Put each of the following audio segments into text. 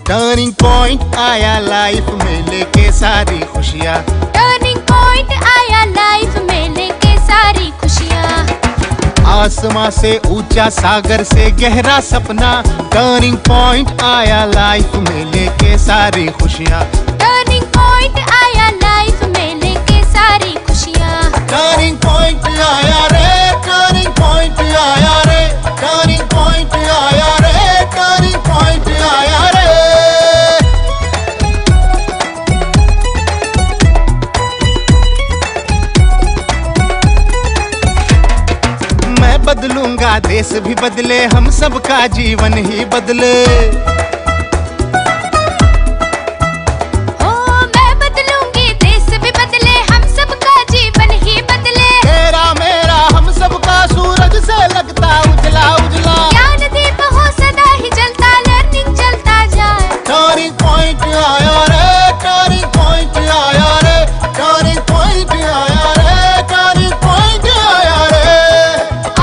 Turning point आया life में लेके सारी खुशियाँ। टर्निंग पॉइंट आया लाइफ में लेके सारी खुशियाँ। आसमां से ऊंचा सागर से गहरा सपना, टर्निंग पॉइंट आया लाइफ में लेके सारी खुशियाँ। टर्निंग पॉइंट आया लाइफ में लेके सारी खुशियाँ। टर्निंग पॉइंट आया रे, टर्निंग पॉइंट आया रे, टर्निंग पॉइंट आया रे, टर्निंग पॉइंट आया रे। मैं बदलूंगा, देश भी बदले, हम सबका जीवन ही बदले। ओ मैं बदलूंगी, देश भी बदले, हम सबका जीवन ही बदले। तेरा मेरा हम सबका सूरज से लगता उजला उजला। ज्ञान दीप हो सदा ही जलता, लर्निंग चलता जाए। टर्निंग पॉइंट आया रे, टर्निंग पॉइंट आया रे, टर्निंग पॉइंट आया रे, टर्निंग पॉइंट आया रे।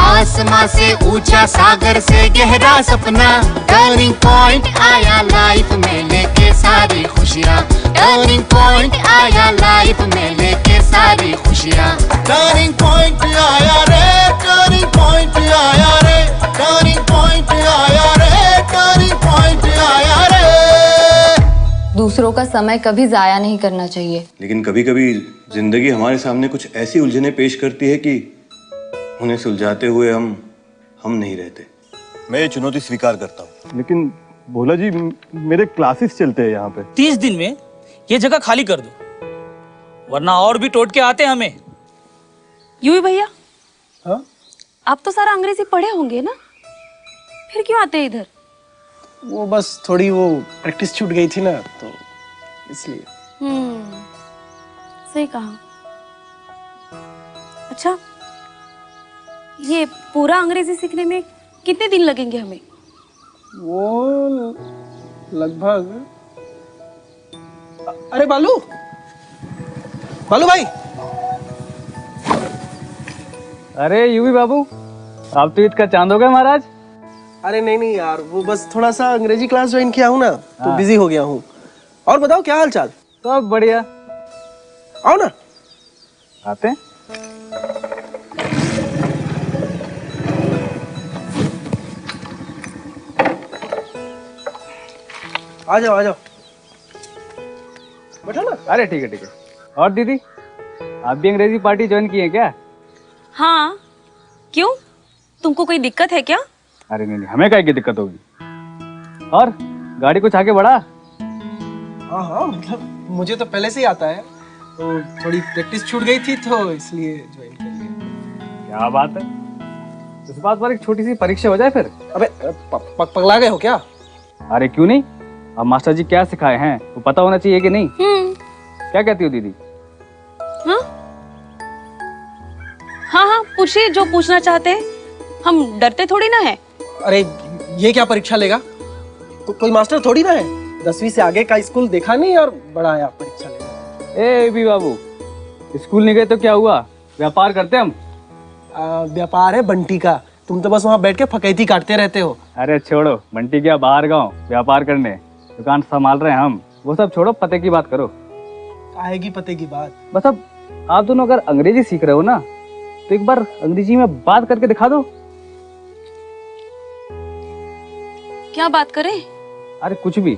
आसमां से ऊंचा सागर से गहरा सपना, टर्निंग पॉइंट आया लाइफ में लेके सारी खुशियाँ। टर्निंग पॉइंट आया लाइफ में लेके सारी खुशियाँ। टर्निंग पॉइंट आया रे, टर्निंग पॉइंट आया रे, टर्निंग पॉइंट आया रे, टर्निंग पॉइंट आया रे। दूसरों का समय कभी जाया नहीं करना चाहिए। लेकिन कभी कभी जिंदगी हमारे सामने कुछ ऐसी उलझनें पेश करती है कि उन्हें सुलझाते हुए हम नहीं रहते। मैं ये चुनौती स्वीकार करता हूँ। लेकिन भोला जी मेरे क्लासेस चलते हैं यहाँ पे। 30 दिन में ये जगह खाली कर दो, वरना और भी टोटके आते हैं हमें। यूं ही भैया, हाँ? आप तो सारा अंग्रेजी पढ़े होंगे ना, फिर क्यों आते हैं इधर? वो बस थोड़ी वो प्रैक्टिस छूट गई थी ना, तो इसलिए। सही कहा। अच्छा, ये पूरा अंग्रेजी सीखने में कितने दिन लगेंगे हमें? वो लगभग, अरे बालू, बालू भाई। अरे यूवी बाबू, आप तो ईद का चांद हो गए महाराज। अरे नहीं यार, वो बस थोड़ा सा अंग्रेजी क्लास ज्वाइन किया हूँ ना, तो बिजी हो गया हूँ। और बताओ क्या हाल चाल? सब बढ़िया। आओ ना। आते हैं। आ जाओ आ जाओ, बैठो ना। अरे ठीक है। और दीदी, आप भी अंग्रेजी पार्टी ज्वाइन की है क्या? हाँ, क्यों? तुमको कोई दिक्कत है क्या? अरे नहीं, हमें काहे की दिक्कत होगी। और गाड़ी कुछ आगे बढ़ा? हाँ, मतलब मुझे तो पहले से ही आता है, तो थोड़ी प्रैक्टिस छूट गई थी तो इसलिए ज्वाइन कर लिया। क्या बात है, इस बात पर एक छोटी सी परीक्षा हो जाए फिर। अबे पगला गए हो क्या? अरे क्यों नहीं, अब मास्टर जी क्या सिखाए हैं वो पता होना चाहिए कि नहीं? क्या कहती हो दीदी? हाँ, पूछिए जो पूछना चाहते हैं, हम डरते थोड़ी ना है। अरे ये क्या परीक्षा लेगा? कोई मास्टर थोड़ी ना है। 10वीं से आगे का स्कूल देखा नहीं और बड़ा आया परीक्षा लेगा। ए भी बाबू, स्कूल नहीं गए तो क्या हुआ, व्यापार करते हम। व्यापार है बंटी का, तुम तो बस वहाँ बैठ के फकैती काटते रहते हो। अरे छोड़ो, बंटी क्या बाहर गाँव व्यापार करने, दुकान संभाल रहे हैं हम। वो सब छोड़ो, पते की बात करो। आएगी पते की बात। बस अब आप दोनों अगर अंग्रेजी सीख रहे हो ना, तो एक बार अंग्रेजी में बात करके दिखा दो। क्या बात करें? अरे कुछ भी,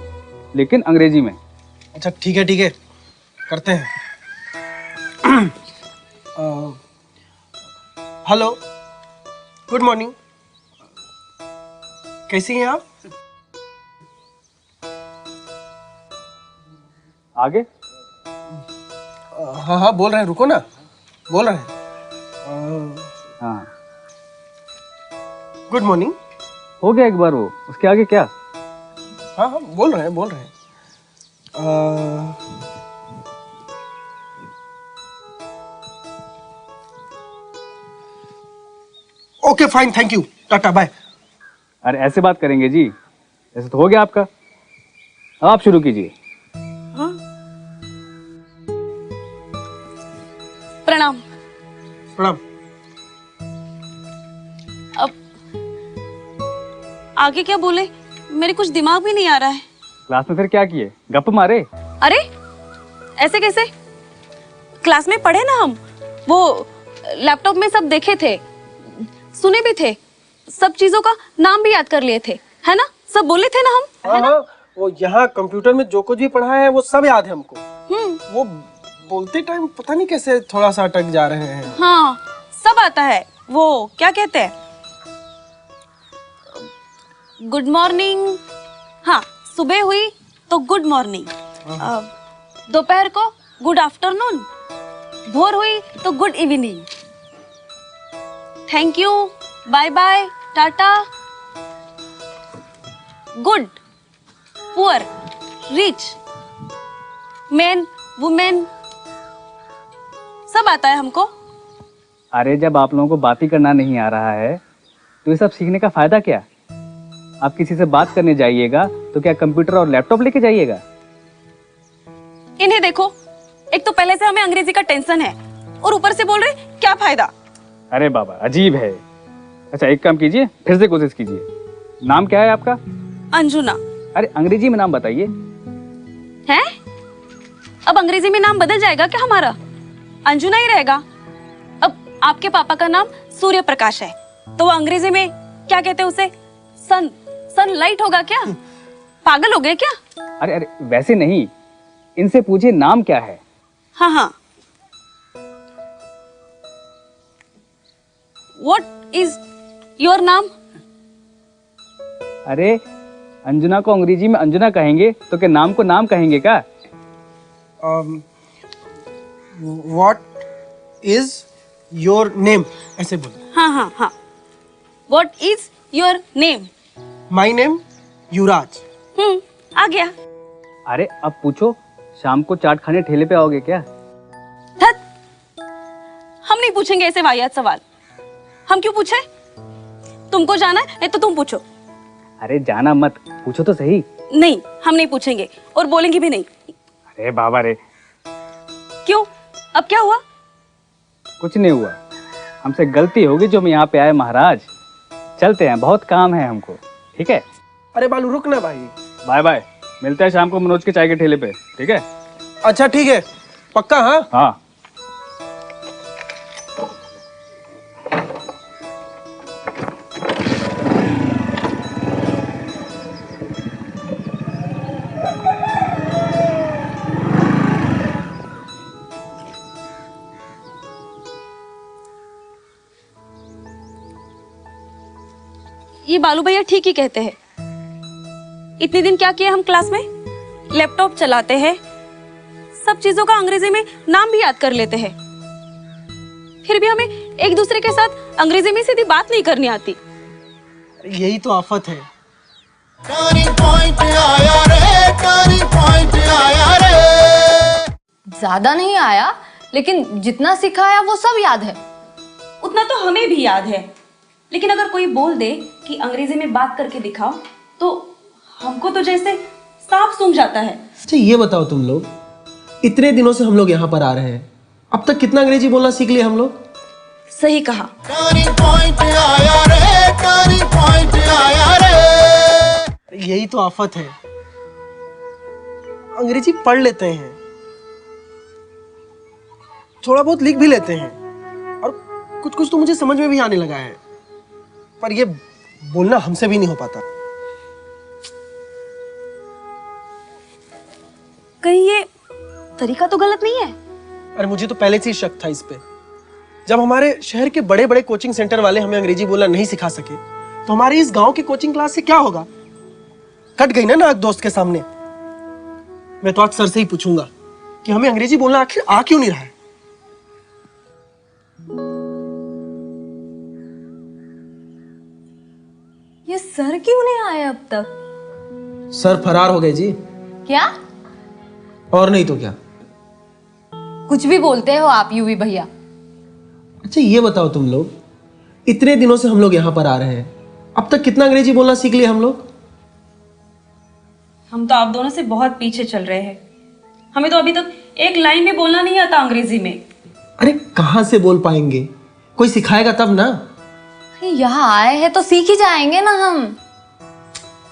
लेकिन अंग्रेजी में। अच्छा ठीक है, करते हैं। हेलो, गुड मॉर्निंग, कैसी हैं आप? आगे? हाँ, बोल रहे हैं, रुको ना, बोल रहे हैं। हाँ, गुड मॉर्निंग। हो गया एक बार वो, उसके आगे क्या? हाँ, बोल रहे हैं। Okay fine, thank you, tata bye. अरे ऐसे बात करेंगे जी, ऐसे तो हो गया आपका। अब आप शुरू कीजिए। प्रणाम। प्रणाम। अब आगे क्या बोले, मेरे कुछ दिमाग भी नहीं आ रहा है। क्लास में फिर क्या किए, गप मारे? अरे ऐसे कैसे? क्लास में पढ़े ना हम, वो लैपटॉप में सब देखे थे, सुने भी थे, सब चीजों का नाम भी याद कर लिए थे, है ना? सब बोले थे ना हम, है ना? हाँ, वो यहाँ कंप्यूटर में जो कुछ भी पढ़ा है वो सब याद है हमको। वो बोलते टाइम पता नहीं कैसे थोड़ा सा अटक जा रहे हैं। हाँ सब आता है। वो क्या कहते हैं, गुड मॉर्निंग, हाँ सुबह हुई तो गुड मॉर्निंग, दोपहर को गुड आफ्टरनून, भोर हुई तो good evening, thank you, bye bye, tata, good, poor, rich, man, women, सब आता है हमको। अरे जब आप लोगों को बात ही करना नहीं आ रहा है तो ये सब सीखने का फायदा क्या? आप किसी से बात करने जाइएगा तो क्या कंप्यूटर और लैपटॉप लेके जाइएगा? इन्हें देखो, एक तो पहले से हमें अंग्रेजी का टेंशन है और ऊपर से बोल रहे क्या फायदा। अरे बाबा अजीब है। अच्छा एक काम कीजिए, फिर से कोशिश कीजिए। नाम क्या है आपका? अंजुना। अरे अंग्रेजी में नाम बताइए। है? अब अंग्रेजी में नाम बदल जाएगा क्या हमारा? अंजुना ही रहेगा। अब आपके पापा का नाम सूर्य प्रकाश है तो वो अंग्रेजी में क्या कहते हैं उसे? सनलाइट होगा क्या? पागल हो गए क्या? अरे अरे वैसे नहीं, इनसे पूछिए नाम क्या है। हाँ हाँ, व्हाट इज योर नाम? अरे अंजुना को अंग्रेजी में अंजुना कहेंगे तो क्या नाम को नाम कहेंगे क्या? व्हाट इज योर नेम, ऐसे बोलो। हाँ हाँ हाँ, what is your name? My name Yuvraj. आ गया। अरे अब पूछो, शाम को चाट खाने ठेले पे आओगे क्या? धत, हम नहीं पूछेंगे ऐसे वाहियात सवाल। हम क्यों पूछे? तुमको जाना है नहीं तो तुम पूछो। अरे जाना मत, पूछो तो सही। नहीं, हम नहीं पूछेंगे और बोलेंगे भी नहीं। अरे बाबा रे। क्यों, अब क्या हुआ? कुछ नहीं हुआ, हमसे गलती होगी जो हम यहाँ पे आए महाराज। चलते हैं, बहुत काम है हमको, ठीक है? अरे बालू रुक ना भाई। बाय बाय, मिलते हैं शाम को मनोज के चाय के ठेले पे, ठीक है? अच्छा ठीक है, पक्का? हाँ हाँ। ये बालू भैया ठीक ही कहते हैं। इतने दिन क्या किया हम क्लास में? लैपटॉप चलाते हैं, सब चीजों का अंग्रेजी में नाम भी याद कर लेते हैं, फिर भी हमें एक दूसरे के साथ अंग्रेजी में सीधी बात नहीं करनी आती। यही तो आफत है। टर्निंग पॉइंट आया रे, टर्निंग पॉइंट आया रे। ज्यादा नहीं आया, लेकिन जितना सिखाया वो सब याद है। उतना तो हमें भी याद है, लेकिन अगर कोई बोल दे कि अंग्रेजी में बात करके दिखाओ तो हमको तो जैसे सांप सूंघ जाता है। अच्छा ये बताओ तुम लोग, इतने दिनों से हम लोग यहाँ पर आ रहे हैं, अब तक कितना अंग्रेजी बोलना सीख लिए हम लोग? सही कहा। टर्निंग पॉइंट आया रे, टर्निंग पॉइंट आया रे। यही तो आफत है। अंग्रेजी पढ़ लेते हैं, थोड़ा बहुत लिख भी लेते हैं, और कुछ कुछ तो मुझे समझ में भी आने लगा है, पर ये बोलना हमसे भी नहीं हो पाता। कहीं ये तरीका तो गलत नहीं है? अरे मुझे तो पहले से ही शक था इस पे। जब हमारे शहर के बड़े बड़े कोचिंग सेंटर वाले हमें अंग्रेजी बोलना नहीं सिखा सके तो हमारे इस गांव की कोचिंग क्लास से क्या होगा? कट गई ना नाक दोस्त के सामने। मैं तो आज सर से ही पूछूंगा कि हमें अंग्रेजी बोलना आखिर आ क्यों नहीं रहा है। ये सर क्यों नहीं आए अब तक? सर फरार हो गए जी। क्या? और नहीं तो क्या। कुछ भी बोलते हो आप यूवी भैया। अच्छा ये बताओ तुम लोग, इतने दिनों से हम लोग यहाँ पर आ रहे हैं, अब तक कितना अंग्रेजी बोलना सीख लिया हम लोग? हम तो आप दोनों से बहुत पीछे चल रहे हैं। हमें तो अभी तक एक लाइन में बोलना नहीं आता अंग्रेजी में। अरे कहाँ से बोल पाएंगे, कोई सिखाएगा तब ना। यहाँ आए हैं तो सीख ही जाएंगे ना हम।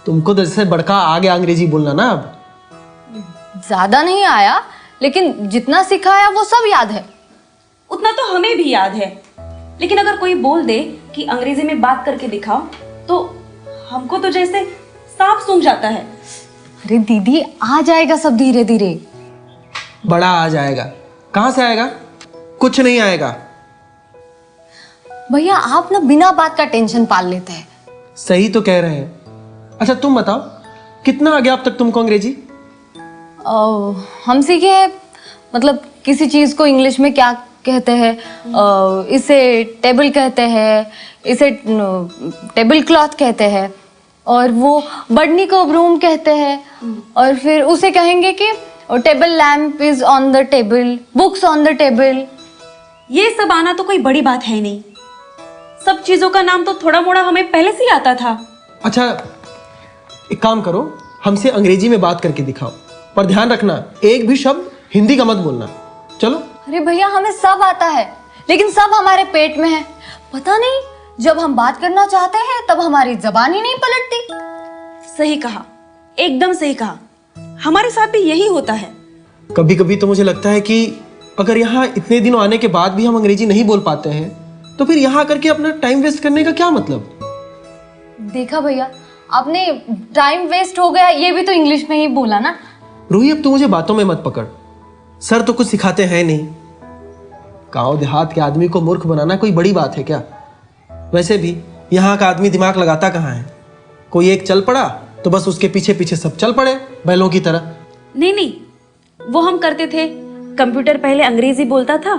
तुमको तो जैसे बड़का आ गया अंग्रेजी बोलना ना अब। ज्यादा नहीं आया, लेकिन जितना सिखाया वो सब याद है। उतना तो हमें भी याद है, लेकिन अगर कोई बोल दे कि अंग्रेजी में बात करके दिखाओ तो हमको तो जैसे सांप सूंघ जाता है। अरे दीदी, आ जाएगा सब धीरे धीरे। बड़ा आ जाएगा? कहाँ से आएगा? कुछ नहीं आएगा। भैया आप ना बिना बात का टेंशन पाल लेते हैं। सही तो कह रहे हैं। अच्छा तुम बताओ, कितना आ गया अब तक तुमको अंग्रेजी? हम सीखे हैं, मतलब किसी चीज को इंग्लिश में क्या कहते हैं, इसे टेबल कहते हैं, इसे टेबल क्लॉथ कहते हैं, और वो बढ़नी को ब्रूम कहते हैं, और फिर उसे कहेंगे कि table lamp is on the table, books on the table. ये सब आना तो कोई बड़ी बात है नहीं। सब चीजों का नाम तो थोड़ा मोड़ा हमें पहले से ही आता था। अच्छा एक काम करो, हमसे अंग्रेजी में बात करके दिखाओ, पर ध्यान रखना एक भी शब्द हिंदी का मत बोलना। चलो। अरे भैया हमें सब आता है, लेकिन सब हमारे पेट में है। पता नहीं, जब हम बात करना चाहते हैं तब हमारी जबान ही नहीं पलटती। सही कहा, एकदम सही कहा। हमारे साथ भी यही होता है। कभी कभी तो मुझे लगता है कि अगर यहाँ इतने दिनों आने के बाद भी हम अंग्रेजी नहीं बोल पाते हैं तो फिर यहाँ करके अपना टाइम वेस्ट करने का क्या मतलब। देखा भैया, आपने टाइम वेस्ट हो गया ये भी तो इंग्लिश में ही बोला ना। रूही अब तू मुझे बातों में मत पकड़, सर तो कुछ सिखाते हैं नहीं। गांव देहात के आदमी को मूर्ख बनाना कोई बड़ी बात है क्या? वैसे भी यहाँ का आदमी दिमाग लगाता कहाँ है? कोई एक चल पड़ा तो बस उसके पीछे पीछे सब चल पड़े बैलों की तरह। नहीं नहीं, वो हम करते थे। कंप्यूटर पहले अंग्रेजी बोलता था,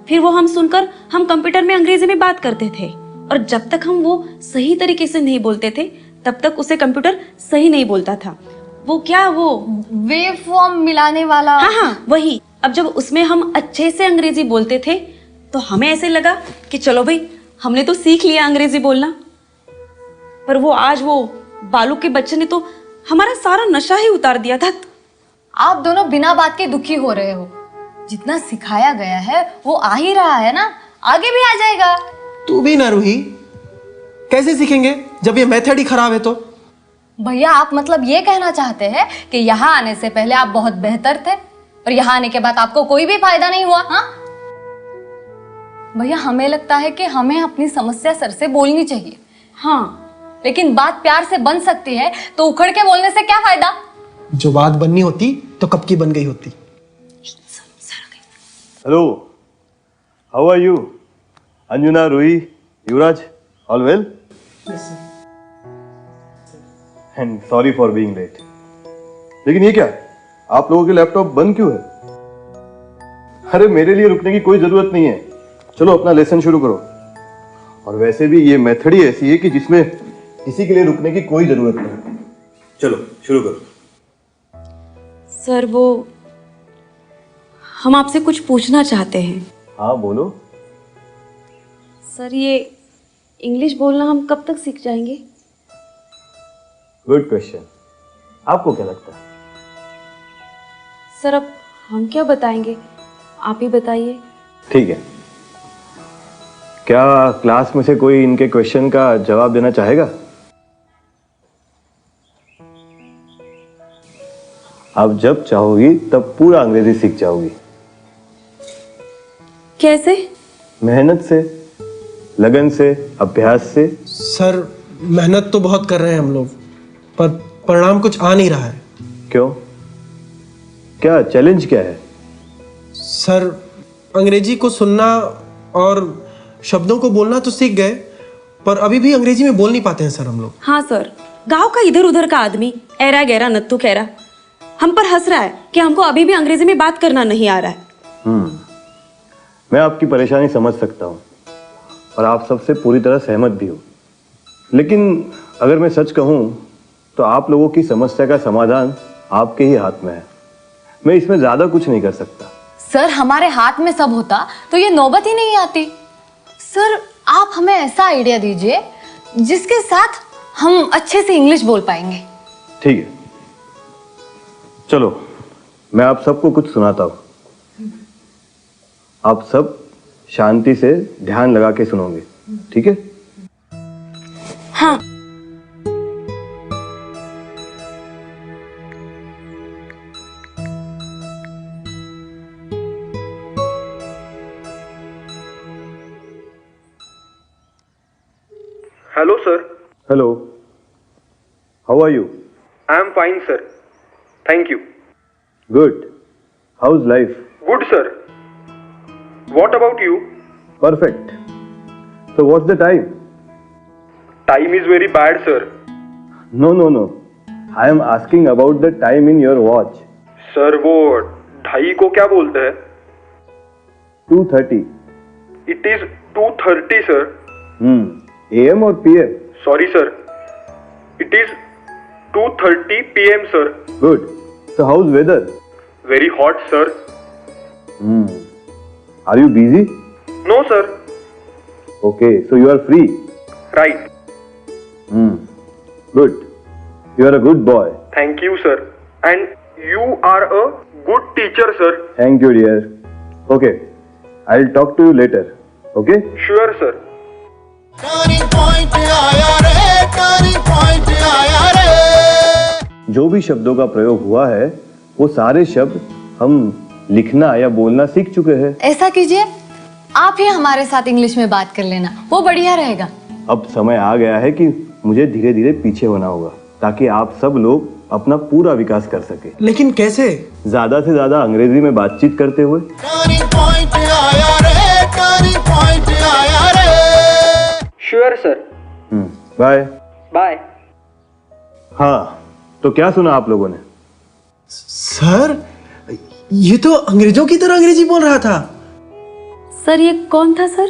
फिर वो हम सुनकर हम कंप्यूटर में अंग्रेजी में बात करते थे, और जब तक हम वो सही तरीके से नहीं बोलते थे तब तक उसे कंप्यूटर सही नहीं बोलता था। वो क्या, वो वेव फॉर्म मिलाने वाला। हाँ हाँ वही। अब जब उसमें हम अच्छे से अंग्रेजी बोलते थे तो हमें ऐसे लगा कि चलो भाई हमने तो सीख लिया अंग्रेजी बोलना। पर वो आज वो बालू के बच्चे ने तो हमारा सारा नशा ही उतार दिया था। आप दोनों बिना बात के दुखी हो रहे हो। जितना सिखाया गया है वो आ ही रहा है ना, आगे भी आ जाएगा। तू भी ना रूही, कैसे सीखेंगे जब ये मेथड ही खराब है तो? भैया आप मतलब ये कहना चाहते हैं कि यहाँ आने से पहले आप बहुत बेहतर थे और यहाँ आने के बाद आपको कोई भी फायदा नहीं हुआ? हाँ भैया, हमें लगता है कि हमें अपनी समस्या सर से बोलनी चाहिए। हाँ, लेकिन बात प्यार से बन सकती है, तो उखड़ के बोलने से क्या फायदा? जो बात बननी होती तो कब की बन गई होती। Hello, how are you? Anjuna, Ruhi, Yuvraj, all well? And sorry for being late. लेकिन ये क्या, आप लोगों के लैपटॉप बंद क्यों है? अरे मेरे लिए रुकने की कोई जरूरत नहीं है, चलो अपना लेसन शुरू करो। और वैसे भी ये मेथड ही ऐसी है कि जिसमें किसी के लिए रुकने की कोई जरूरत नहीं। चलो शुरू करो। सर वो हम आपसे कुछ पूछना चाहते हैं। हाँ बोलो। सर ये इंग्लिश बोलना हम कब तक सीख जाएंगे? Good question. आपको क्या लगता है? सर अब हम क्या बताएंगे, आप ही बताइए। ठीक है, क्या क्लास में से कोई इनके क्वेश्चन का जवाब देना चाहेगा? आप जब चाहोगी तब पूरा अंग्रेजी सीख जाओगी। कैसे? मेहनत से, लगन से, अभ्यास से। सर मेहनत तो बहुत कर रहे हैं हम लोग, पर परिणाम कुछ आ नहीं रहा है। क्यों? क्या चैलेंज क्या है? सर अंग्रेजी को सुनना और शब्दों को बोलना तो सीख गए, पर अभी भी अंग्रेजी में बोल नहीं पाते हैं सर हम लोग। हाँ सर, गांव का इधर उधर का आदमी ऐरा गहरा नत्थु खैरा हम पर हंस रहा है कि हमको अभी भी अंग्रेजी में बात करना नहीं आ रहा है। मैं आपकी परेशानी समझ सकता हूँ और आप सबसे पूरी तरह सहमत भी हूँ, लेकिन अगर मैं सच कहूँ तो आप लोगों की समस्या का समाधान आपके ही हाथ में है। मैं इसमें ज्यादा कुछ नहीं कर सकता। सर हमारे हाथ में सब होता तो ये नौबत ही नहीं आती। सर आप हमें ऐसा आइडिया दीजिए जिसके साथ हम अच्छे से इंग्लिश बोल पाएंगे। ठीक है, चलो मैं आप सबको कुछ सुनाता हूँ। आप सब शांति से ध्यान लगा के सुनोगे, ठीक है? हाँ। Hello, sir. Hello, how are you? I am fine, sir. Thank you. Good. How is life? Good, sir. What about you? Perfect. So what's the time? Time is very bad, sir. No no no, I am asking about the time in your watch. Sir, वो 2:30 को क्या बोलते हैं? 2:30. It is 2:30, sir. AM और PM? Sorry, sir. It is 2:30 p.m., sir. Good. So how's weather? Very hot, sir. Are you busy? No, sir. Okay, so you are free. Right. Good. You are a good boy. Thank you, sir. And you are a good teacher, sir. Thank you, dear. Okay, I'll talk to you later. Okay? Sure, sir. Turning point आया रे, turning point आया रे। जो भी शब्दों का प्रयोग हुआ है वो सारे शब्द हम लिखना या बोलना सीख चुके हैं. ऐसा कीजिए, आप ही हमारे साथ इंग्लिश में बात कर लेना, वो बढ़िया रहेगा. अब समय आ गया है कि मुझे धीरे धीरे पीछे होना होगा ताकि आप सब लोग अपना पूरा विकास कर सके. लेकिन कैसे? ज्यादा से ज्यादा अंग्रेजी में बातचीत करते हुए. टर्निंग पॉइंट आया रे, टर्निंग पॉइंट आया रे। Sure, sir. बाय. Bye. हाँ, तो क्या सुना आप लोगों ने? सर, ये तो अंग्रेजों की तरह अंग्रेजी बोल रहा था. सर, ये कौन था सर?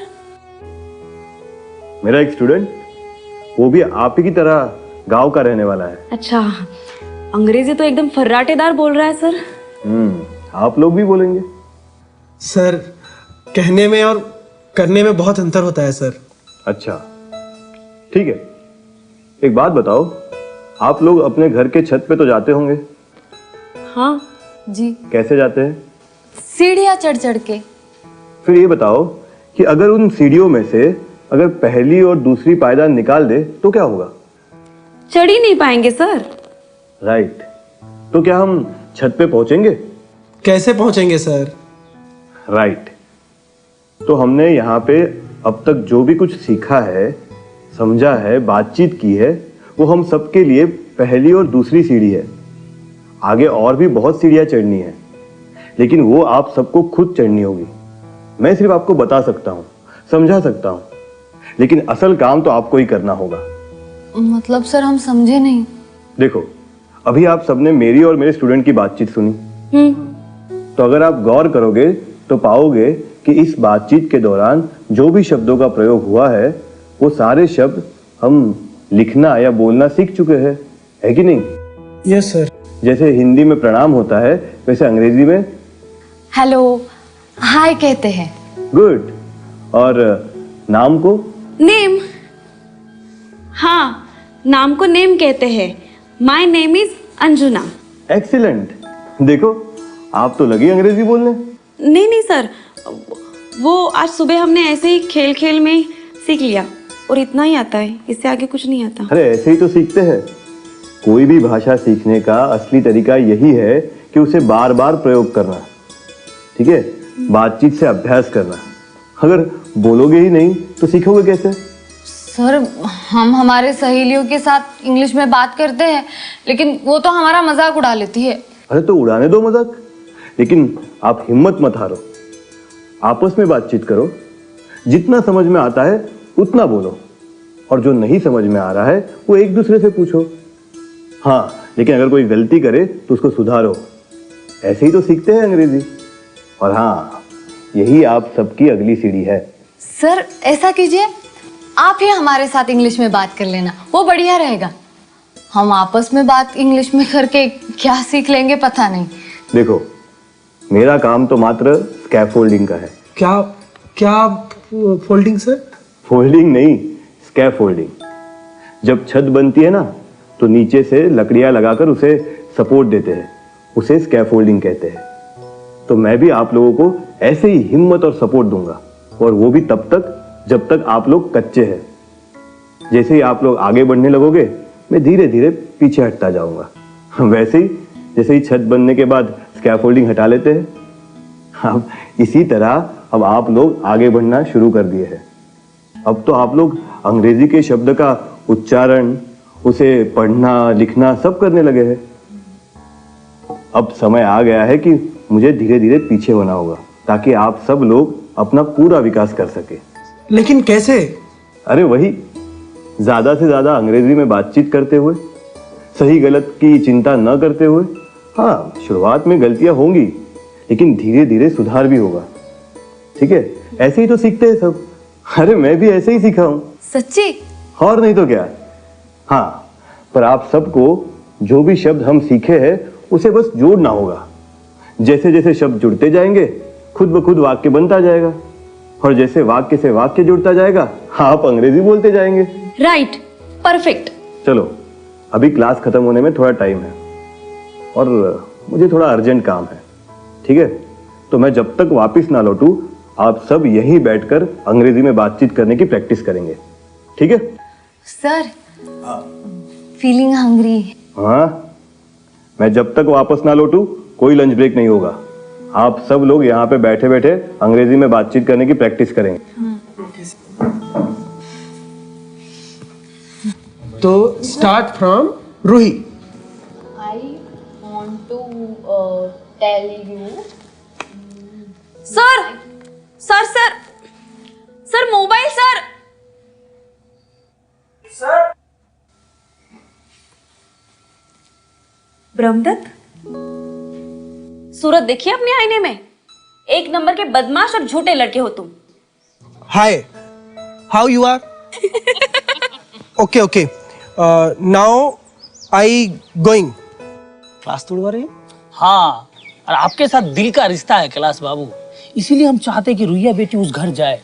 मेरा एक स्टूडेंट, वो भी आप ही की तरह गांव का रहने वाला है. अच्छा, अंग्रेजी तो एकदम फर्राटेदार बोल रहा है सर. आप लोग भी बोलेंगे? सर, कहने में और करने में बहुत अंतर होता है सर. अच्छा, ठीक है. एक बात बताओ, आप लोग अपने घर के छत पे तो जाते होंगे? हाँ जी. कैसे जाते हैं? सीढ़ियाँ चढ़ चढ़ के. फिर ये बताओ कि अगर उन सीढ़ियों में से अगर पहली और दूसरी पायदान निकाल दे तो क्या होगा? चढ़ ही नहीं पाएंगे सर. राइट. तो क्या हम छत पे पहुंचेंगे? कैसे पहुंचेंगे सर? राइट. तो हमने यहाँ पे अब तक जो भी कुछ सीखा है, समझा है, बातचीत की है, वो हम सबके लिए पहली और दूसरी सीढ़ी है. आगे और भी बहुत सीढ़ियाँ चढ़नी है, लेकिन वो आप सबको खुद चढ़नी होगी. मैं सिर्फ आपको बता सकता हूँ, समझा सकता हूँ, लेकिन असल काम तो आपको ही करना होगा. मतलब सर, हम समझे नहीं. देखो, अभी आप सबने मेरी और मेरे स्टूडेंट की बातचीत सुनी. तो अगर आप गौर करोगे तो पाओगे कि इस बातचीत के दौरान जो भी शब्दों का प्रयोग हुआ है वो सारे शब्द हम लिखना या बोलना सीख चुके हैं, है कि नहीं? Yes sir. जैसे हिंदी में प्रणाम होता है, वैसे अंग्रेजी में हेलो, हाय कहते हैं. गुड. और नाम को? नेम. हाँ, नाम को नेम कहते हैं. My name is Anjuna. Excellent. देखो, आप तो लगी अंग्रेजी बोलने. नहीं नहीं सर, वो आज सुबह हमने ऐसे ही खेल खेल में सीख लिया और इतना ही आता है, इससे आगे कुछ नहीं आता. अरे ऐसे ही तो सीखते हैं. कोई भी भाषा सीखने का असली तरीका यही है कि उसे बार बार प्रयोग करना. ठीक है? बातचीत से अभ्यास करना. अगर बोलोगे ही नहीं तो सीखोगे कैसे? सर, हम हमारे सहेलियों के साथ इंग्लिश में बात करते हैं, लेकिन वो तो हमारा मजाक उड़ा लेती है. अरे तो उड़ाने दो मजाक, लेकिन आप हिम्मत मत हारो. आपस में बातचीत करो. जितना समझ में आता है उतना बोलो, और जो नहीं समझ में आ रहा है वो एक दूसरे से पूछो. हाँ, लेकिन अगर कोई गलती करे तो उसको सुधारो. ऐसे ही तो सीखते हैं अंग्रेजी. और हाँ, यही आप सबकी अगली सीढ़ी है. सर, ऐसा कीजिए, आप ही हमारे साथ इंग्लिश में बात कर लेना, वो बढ़िया रहेगा. हम आपस में बात इंग्लिश में करके क्या सीख लेंगे पता नहीं. देखो, मेरा काम तो मात्र स्कैफोल्डिंग का है. क्या क्या फोल्डिंग सर? फोल्डिंग नहीं, स्कैफोल्डिंग. जब छत बनती है ना, तो नीचे से लकड़ियां लगाकर उसे सपोर्ट देते हैं, उसे स्कैफोल्डिंग कहते हैं. तो मैं भी आप लोगों को ऐसे ही हिम्मत और सपोर्ट दूंगा, और वो भी तब तक जब तक आप लोग कच्चे हैं. जैसे ही आप लोग आगे बढ़ने लगोगे, मैं धीरे धीरे पीछे हटता जाऊंगा. वैसे ही जैसे ही छत बनने के बाद स्कैफोल्डिंग हटा लेते हैं, अब इसी तरह अब आप लोग आगे बढ़ना शुरू कर दिए हैं. अब तो आप लोग अंग्रेजी के शब्द का उच्चारण, उसे पढ़ना लिखना सब करने लगे हैं। अब समय आ गया है कि मुझे धीरे धीरे पीछे होना होगा ताकि आप सब लोग अपना पूरा विकास कर सके। लेकिन कैसे? अरे वही, ज्यादा से ज्यादा अंग्रेजी में बातचीत करते हुए, सही गलत की चिंता न करते हुए। हाँ, शुरुआत में गलतियां होंगी लेकिन धीरे धीरे सुधार भी होगा। ठीक है, ऐसे ही तो सीखते हैं सब। अरे मैं भी ऐसे ही सीखा हूं। सच्ची? और नहीं तो क्या। हाँ, पर आप सबको जो भी शब्द हम सीखे हैं उसे बस जोड़ना होगा। जैसे जैसे शब्द जुड़ते जाएंगे खुद ब खुद वाक्य बनता जाएगा, और जैसे वाक्य से वाक्य जुड़ता जाएगा आप अंग्रेजी बोलते जाएंगे। Right, perfect. चलो, अभी क्लास खत्म होने में थोड़ा टाइम है और मुझे थोड़ा अर्जेंट काम है। ठीक है, तो मैं जब तक वापस ना लौटूं आप सब यहीं बैठकर अंग्रेजी में बातचीत करने की प्रैक्टिस करेंगे। ठीक है सर? Feeling hungry. हाँ, मैं जब तक वापस ना लौटूं कोई लंच ब्रेक नहीं होगा। आप सब लोग यहाँ पे बैठे बैठे अंग्रेजी में बातचीत करने की प्रैक्टिस करेंगे। तो start from Ruhi. I want to tell you. Sir sir sir sir mobile sir. Brahmadatt, सूरत देखिए अपने आईने में। एक नंबर के बदमाश और झूठे लड़के हो तुम। Hi, how you are? Okay okay, now I going. Class तोड़वा रही है? हाँ, और आपके साथ दिल का रिश्ता है कैलाश बाबू, इसीलिए हम चाहते हैं कि रुइया बेटी उस घर जाए।